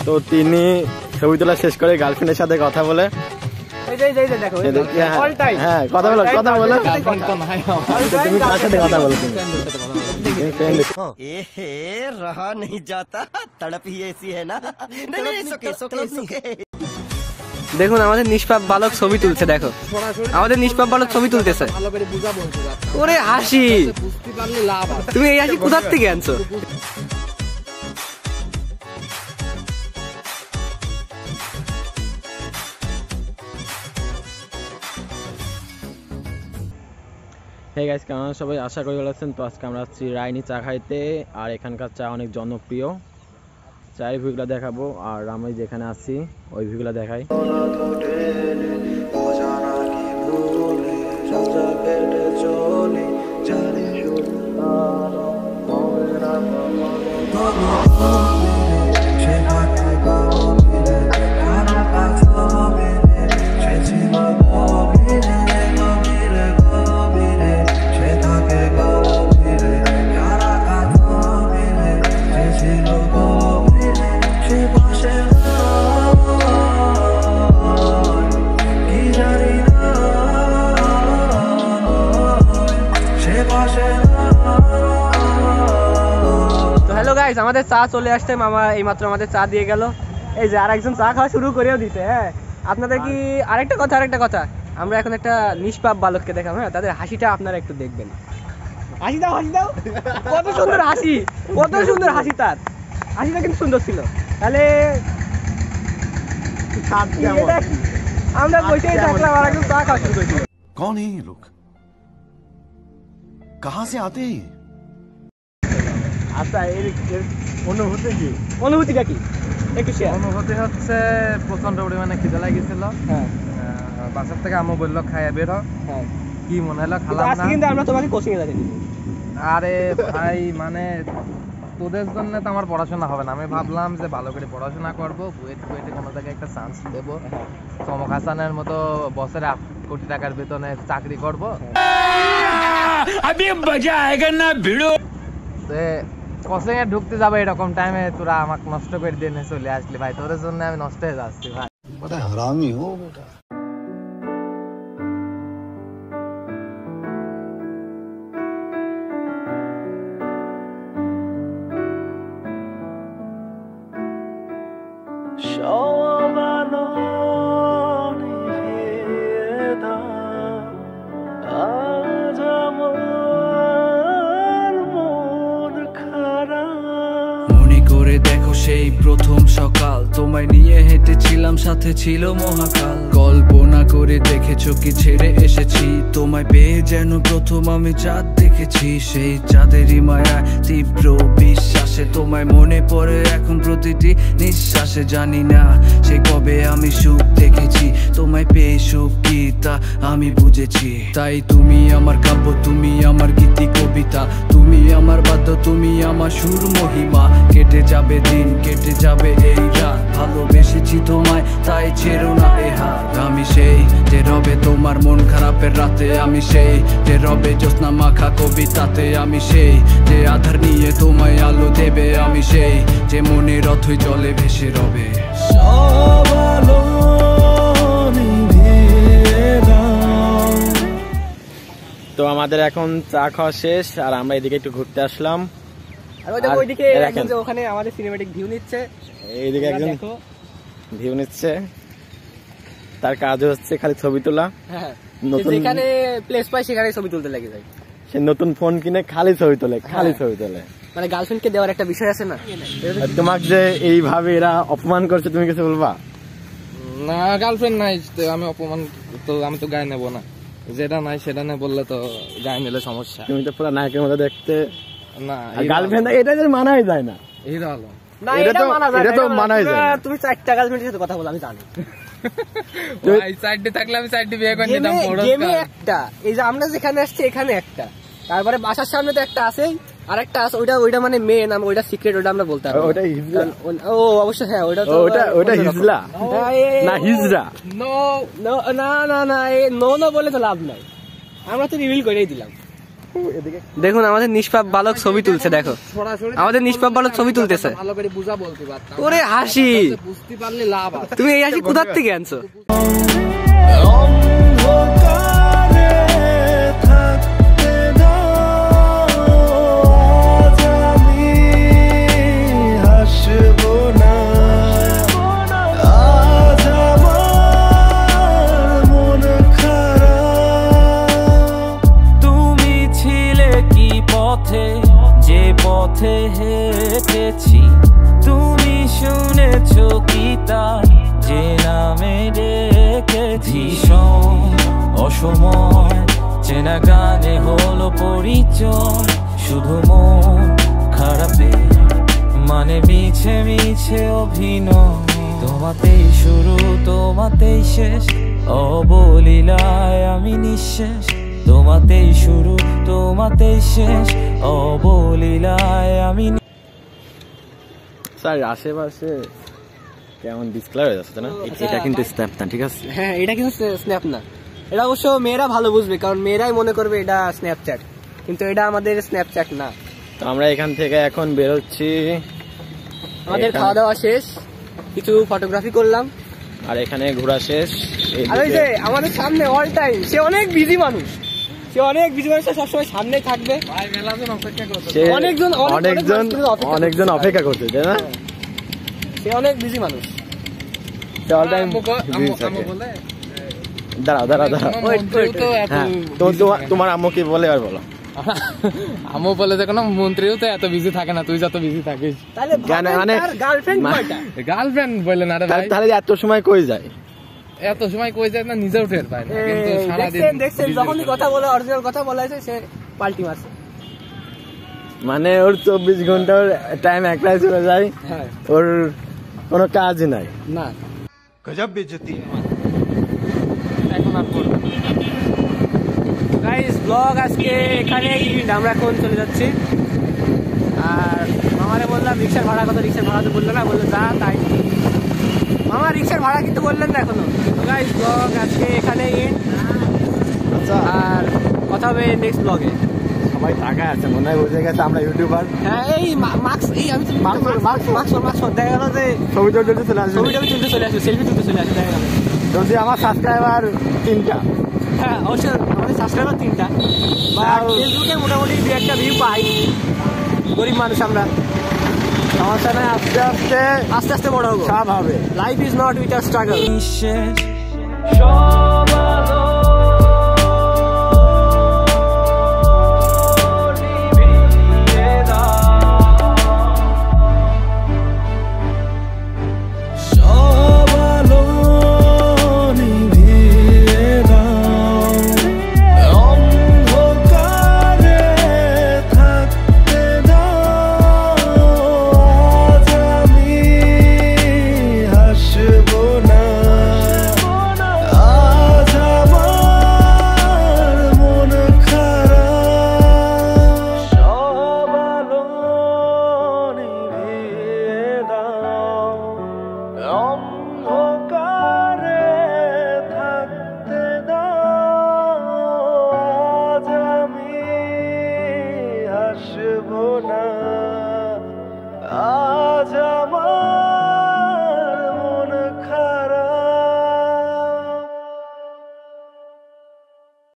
তো তিনি ছবি তোলা শেষ করে গার্লফ্রেন্ডের সাথে কথা বলে হ্যাঁ কথা বলো তুমি কার সাথে কথা বলো रहा नहीं जाता तड़प ही ऐसी है ना দেখুন আমাদের নিষ্পাপ বালক ছবি তুলছে দেখো আমাদের নিষ্পাপ বালক ছবি তুলতেছে ওরে হাসি তুমি এই হাসি কোথার থেকে আনছো হে গাইস কেমন সবাই আশা করি ভালো আছেন। তো আজকে আমরা আসছি রাইনি চা খাইতে আর এখানকার চা অনেক জনপ্রিয় চায়ের ভিউগুলো দেখাবো আর আমি যেখানে আছি ওই ভিউগুলো দেখাই। আমাদের চা চলে আসছে মামা এইমাত্র আমাদের চা দিয়ে গেল এই যে আরেকজন চা খাওয়া শুরু করেও দিতে। হ্যাঁ আপনাদের কি আরেকটা কথা আমরা এখন একটা নিষ্পাপ বালককে দেখাবো। হ্যাঁ তাদের হাসিটা আপনারা একটু দেখবেন। হাসি দাও কত সুন্দর হাসি তার হাসিটা কিন্তু সুন্দর ছিল। তাহলে আমরা বসেই থাকলাম আর একজন চা খাওয়া শুরু করে দিল। कौन है ये लोग कहां से आते हैं আচ্ছা এর অনুভূতিটা কি একটু শেয়ার। অনুভূতি হচ্ছে প্রচন্ড পরিমাণে খিদে লাগিয়েছিল। হ্যাঁ বাসার থেকে আম্মু বললো খাইয়া বের হ। হ্যাঁ কি মনে হলো খালাম না কিন্তু আমরা তোমাকে কোচিং এ যাচ্ছি। আরে ভাই মানে তোদের জন্য তো আমার পড়াশোনা হবে না। আমি ভাবলাম যে ভালো করে পড়াশোনা করবো বুয়েটে কোনো জায়গায় একটা চান্স দেবো চমক হাসানের মতো বছরে 8 কোটি টাকার বেতনে চাকরি করবো। কোচিং এ ঢুকতে যাবে এরকম টাইমে তোরা আমাকে নষ্ট করে দিয়ে চলে আসলি ভাই। তোদের জন্য আমি নষ্ট হয়ে যাচ্ছি ভাই। बड़ा हरामी हो बेटा। সেই প্রথম সকাল তোমায় নিয়ে হেঁটেছিলাম সাথে ছিল মহাকাল কল্পনা করে দেখেছো কি ছেড়ে এসেছি তোমায় পেয়ে যেন প্রথম আমি চাঁদ দেখেছি সেই চাঁদেরই মায়া তীব্র বিশ্বাসে তোমায় মনে পড়ে এখন প্রতিটি নিঃশ্বাসে জানি না সে কবে আমি সুখ দেখেছি তোমায় পেয়ে সুখ কি তা আমি বুঝেছি তাই তুমি আমার কাব্য তুমি আমার গীতি কবিতা তুমি আমার বাদ্য তুমি আমার সুর মহিমা কেটে যাবে দিন কেটে যাবে এই রাত ভালোবেসেছি তোমায় তাই ছেড়ো না এ হাত আমি সেই যে রবে তোমার মন খারাপের রাতে আমি সেই যে রবে জ্যোৎস্না মাখা কবিতাতে আমি সেই যে আধার নিয়ে তোমায় আলো দেবে আমি সেই যে মনের অথই জলে ভেসে রবে সব আলো তো আমাদের এখন চা খাওয়া শেষ আর আমরা এদিকে একটু ঘুরতে আসলাম আর ওইদিকে ওখানে আমাদের সিনেমেটিক ভিউ নিচ্ছে। এইদিকে একজন ভিউ নিচ্ছে তার কাজ হচ্ছে খালি ছবি তোলা। হ্যাঁ যেখানে প্লেস পায় সেখানে ছবি তুলতে লেগে যায়। সে নতুন ফোন কিনে খালি ছবি তোলে মানে গার্লফ্রেন্ডকে দেওয়ার একটা বিষয় আছে না। তোমাকে যে এইভাবে এরা অপমান করছে তুমি কিছু বলবা না? গার্লফ্রেন্ড নাই আমি অপমান তো আমি তো গায়ে নেবো না। যেটা নাই সেটা না বললে তো গায়ে নিলে সমস্যা। তুমি তো পুরো নায়কের মতো দেখতে না গার্লফ্রেন্ড এটা যে মানাই যায় না। হিরো হলো না এটা মানাই যায় না। তুমি 4টা গার্লফ্রেন্ডের সাথে কথা বলো আমি জানি। ভাই সাইডে থাকলে আমি সাইডে বিয়ে করে নিতাম। গেমে একটা এই যে আমরা যেখানে আসছি এখানে একটা তারপরে বাসার সামনে তো একটা আছেই আরেকটা আছে ওইটা মানে মেন নাম ওইটা সিক্রেট ওইটা আমরা বলতে পারবো। ওটা হিজলা। ও অবশ্যই হ্যাঁ ওটা হিজলা না হিজরা। নো না না না নো বলে তো লাভ নাই আমরা তো রিভিল করেই দিলাম। দেখুন আমাদের নিষ্পাপ বালক ছবি তুলছে, দেখো সরাসরি আমাদের নিষ্পাপ বালক ছবি তুলতেছে। ভালো করে বুঝা বলতে পারতাম। ওরে হাসি, বুঝতে পারলে লাভ আছে। তুমি এই হাসি কোথার থেকে আনছো? যে পথে হেঁটেছি তুমি শুনেছো কি তার যে নামে ডেকেছি, অসময় চেনা গানে হলো পরিচয়, শুধু মন খারাপে মানে মিছে মিছে অভিনয়, তোমাতেই শুরু তোমাতেই শেষ, অবলীলায় আমি নিঃশেষ, তোমাতেই শুরু তোমাতেই শেষ, অবলীলায় আমি। স্যার আশেপাশে কেমন ডিসক্লার হয়ে যাচ্ছে না? এটা কিন্তু স্ন্যাপ না, ঠিক আছে? হ্যাঁ এটা কিন্তু স্ন্যাপ না, এটা অবশ্য মেয়েরা ভালো বুঝবে, কারণ মেয়েরাই মনে করবে এটা স্ন্যাপচ্যাট, কিন্তু এটা আমাদের স্ন্যাপচ্যাট না। তো আমরা এখান থেকে এখন বেরোচ্ছি, আমাদের খাওয়া দাওয়া শেষ, কিছু ফটোগ্রাফি করলাম, আর এখানে ঘোরা শেষ। আর ওই যে আমাদের সামনে অল টাইম সে অনেক বিজি মানুষ, সে অনেক বিজি মানুষ, সবসময় সামনেই থাকবে। অনেকজন অপেক্ষা করছে, তাই না? সে অনেক বিজি মানুষ, অল টাইম দাঁড়াও। হ্যাঁ, তোমার আম্মু কি বলে আর বলো? আম্মু বলে যে কোনো মন্ত্রীও তো এত বিজি থাকে না, তুই যত বিজি থাকিস। মানে গার্লফ্রেন্ড বলে না রে ভাই, তাহলে এত সময় কই যায়? এত সময় কই যায় না নিজেও টের পায় না, কিন্তু সারাদিন দেখছেন যখনই কথা বলে অরিজিনাল কথা বলা হয়েছে সে পাল্টি মারছে। মানে ওর 24 ঘন্টার টাইম একলাই চলে যায়, ওর কোনো কাজ নাই। না गजब बेइज्जती है। এখন আর করবে না। গাইস ব্লগ আজকে এখানে এন্ড, আমরা এখন চলে যাচ্ছি। আর মামারে বললাম রিক্সার ভাড়া কত, রিক্সার ভাড়া তো বললো না, বললো যা তাই। মামা রিক্সার ভাড়া কিন্তু বললেন না এখনো। গাইস ব্লগ আজকে এখানে এন্ড, আর কথা হবে নেক্সট ব্লগে। সবাই টাকা আছে মনে হয়, বুঝে গেছে আমরা ইউটিউবার। হ্যাঁ এই মার্কস, এই আমি তো মার্কস দেখা গেল যে ছবি তুলতে চলে আসবে, ছবিটা তুলতে চলে আসবে, সেলফি তুলতে চলে আসবে, দেখা গেল। যদি আমার সাবস্ক্রাইবার 3টা, হ্যাঁ অবশ্যই আমাদের সাবস্ক্রাইবার 3টা, বা ফেসবুকে মোটামুটি 2-1টা ভিউ পাই, গরিব মানুষ আমরা, সমস্যা নাই, আস্তে আস্তে বড় হবো, সব হবে। Life is not with a struggle. নিঃশেষ সব আলো